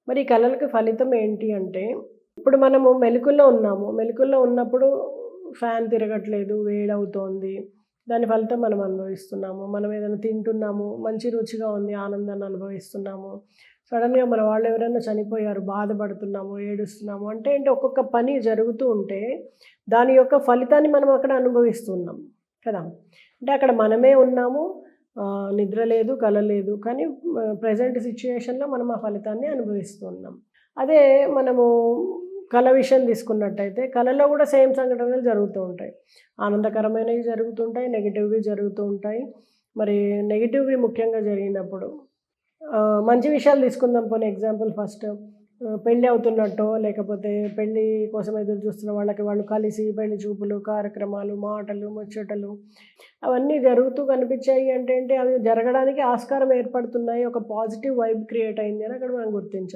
మరి ఈ కలలకి ఫలితం ఏంటి అంటే, ఇప్పుడు మనము మెలుకువలో ఉన్నాము. మెలుకువలో ఉన్నప్పుడు ఫ్యాన్ తిరగట్లేదు, వేడవుతోంది. దాని ఫలితం మనం అనుభవిస్తున్నాము. మనం ఏదైనా తింటున్నాము, మంచి రుచిగా ఉంది, ఆనందాన్ని అనుభవిస్తున్నాము. సడెన్‌గా మన వాళ్ళు ఎవరైనా చనిపోయారు, బాధపడుతున్నాము, ఏడుస్తున్నాము. అంటే ఏంటి ఒక్కొక్క పని జరుగుతూ ఉంటే, దాని యొక్క ఫలితాన్ని మనం అక్కడ అనుభవిస్తున్నాం కదా! అంటే అక్కడ మనమే ఉన్నాము. నిద్ర లేదు, కల లేదు. కానీ ప్రెజెంట్ సిట్యుయేషన్‌లో మనం ఆ ఫలితాన్ని అనుభవిస్తూ ఉన్నాం. అదే మనము కల విషయం తీసుకున్నట్టయితే, కలలో గూడా సేమ్ సంఘటనలు జరుగుతూ ఉంటాయి. ఆనందకరమైనవి జరుగుతుంటాయి, నెగెటివ్‌వి జరుగుతూ ఉంటాయి. మరి నెగెటివ్‌వి ముఖ్యంగా జరిగినప్పుడు మంచి విషయాలు తీసుకుందాం పోనీ ఎగ్జాంపుల్ ఫస్ట్. పెళ్లి అవుతున్నట్టో, లేకపోతే పెళ్లి కోసం ఎదురు చూస్తున్న వాళ్ళకి వాళ్ళు కలిసి పెళ్లి చూపులు, కార్యక్రమాలు, మాటలు, ముచ్చటలు అవన్నీ జరుగుతూ కనిపించాయి అంటే ఏంటి, అవి జరగడానికి ఆస్కారం ఏర్పడుతున్నాయి. ఒక పాజిటివ్ వైబ్ క్రియేట్ అయింది అని అక్కడ మనం గుర్తించొచ్చు.